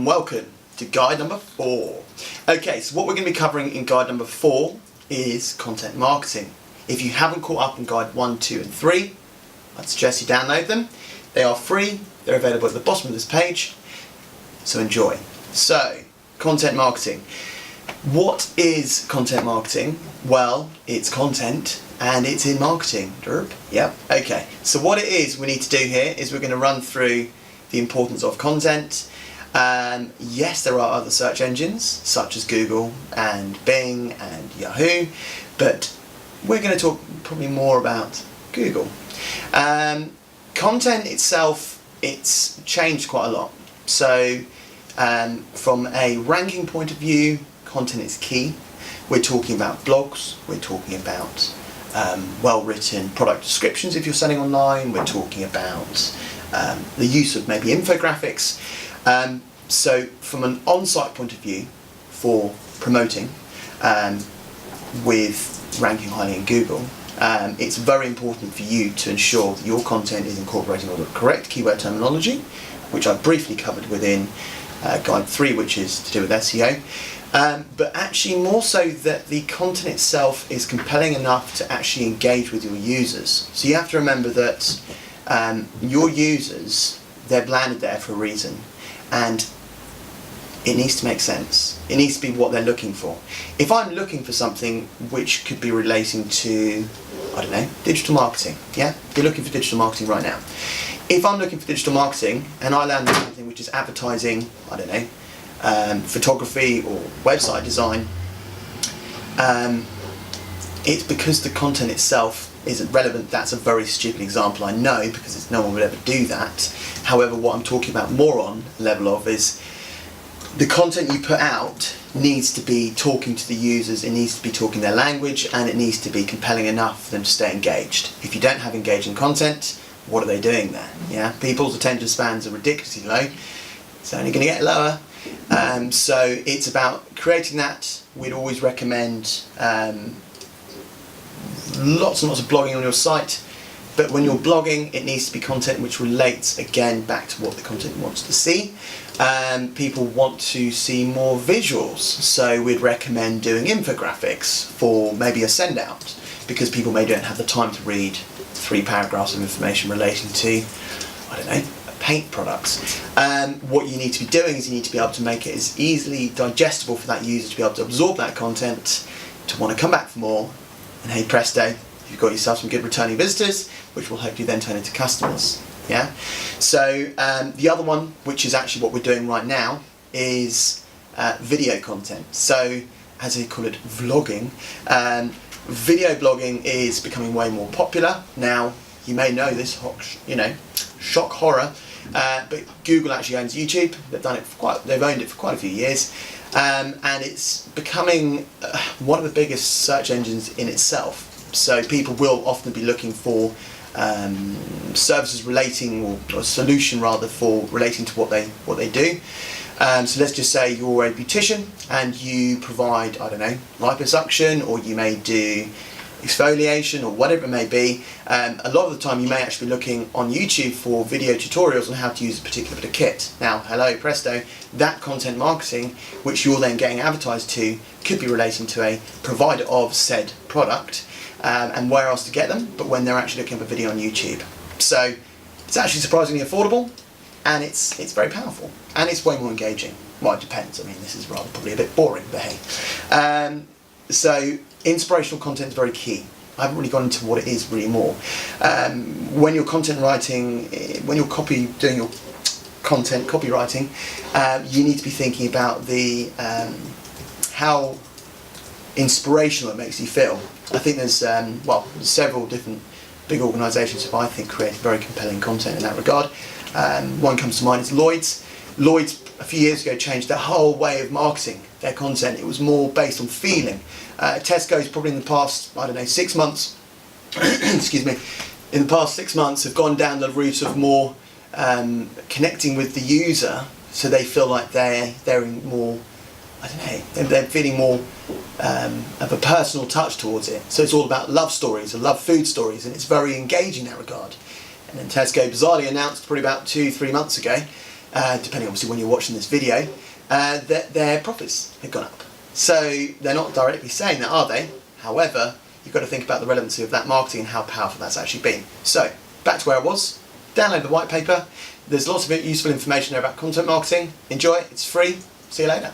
and welcome to guide number 4. Okay, so what we're going to be covering in guide number 4 is content marketing. If you haven't caught up on guide 1, 2 and 3, I'd suggest you download them. They are free, they're available at the bottom of this page, so enjoy. So, content marketing. What is content marketing? Well, it's content and it's in marketing. Yep, okay. So what it is we need to do here is we're going to run through the importance of content. Yes, there are other search engines such as Google and Bing and Yahoo, but we're going to talk probably more about Google. Content itself, it's changed quite a lot. So from a ranking point of view, content is key. We're talking about blogs, we're talking about well-written product descriptions if you're selling online, we're talking about the use of maybe infographics. So from an on-site point of view for promoting with ranking highly in Google, it's very important for you to ensure that your content is incorporating all the correct keyword terminology, which I briefly covered within guide 3, which is to do with SEO. But actually more so that the content itself is compelling enough to actually engage with your users. So you have to remember that your users, they're landed there for a reason, and it needs to make sense. It needs to be what they're looking for. If I'm looking for something which could be relating to, I don't know, digital marketing, yeah? You're looking for digital marketing right now. If I'm looking for digital marketing and I land on something which is advertising, I don't know, photography or website design, it's because the content itself isn't relevant. That's a very stupid example, I know, because no one would ever do that. However, what I'm talking about more on level of is the content you put out needs to be talking to the users, it needs to be talking their language, and it needs to be compelling enough for them to stay engaged. If you don't have engaging content, what are they doing there? Yeah, people's attention spans are ridiculously low. It's only going to get lower. So it's about creating that. We'd always recommend lots and lots of blogging on your site, but when you're blogging, it needs to be content which relates again back to what the content wants to see. People want to see more visuals, so we'd recommend doing infographics for maybe a send out, because people maybe don't have the time to read 3 paragraphs of information relating to, I don't know, paint products. What you need to be doing is you need to be able to make it as easily digestible for that user to be able to absorb that content, to want to come back for more, and hey presto, you've got yourself some good returning visitors, which will hopefully then turn into customers. Yeah. So the other one, which is actually what we're doing right now, is video content. So as they call it, vlogging. Video blogging is becoming way more popular now. You may know this, shock horror, but Google actually owns YouTube. They've owned it for quite a few years, and it's becoming one of the biggest search engines in itself. So people will often be looking for services relating, or a solution rather, for relating to what they do. So let's just say you're a beautician and you provide, I don't know, liposuction, or you may do exfoliation, or whatever it may be. A lot of the time you may actually be looking on YouTube for video tutorials on how to use a particular bit of kit. Now, hello presto, that content marketing which you're then getting advertised to could be relating to a provider of said product, and where else to get them but when they're actually looking up a video on YouTube. So it's actually surprisingly affordable, and it's very powerful, and it's way more engaging. Well, it depends. I mean, this is rather probably a bit boring, but hey. So inspirational content is very key. I haven't really gone into what it is really more. When you're content writing, when you're doing your content copywriting, you need to be thinking about the how inspirational it makes you feel. I think there's several different big organisations who I think create very compelling content in that regard. One comes to mind is Lloyd's. Lloyd's a few years ago changed their whole way of marketing their content. It was more based on feeling. Tesco's probably in the past, I don't know, 6 months, excuse me, in the past 6 months have gone down the route of more connecting with the user, so they feel like they're in more, I don't know, they're feeling more of a personal touch towards it. So it's all about love stories, or love food stories, and it's very engaging in that regard. And then Tesco bizarrely announced probably about 2-3 months ago depending obviously when you're watching this video, that their profits have gone up. So they're not directly saying that, are they? However, you've got to think about the relevancy of that marketing and how powerful that's actually been. So, back to where I was. Download the white paper. There's lots of useful information there about content marketing. Enjoy it, it's free. See you later.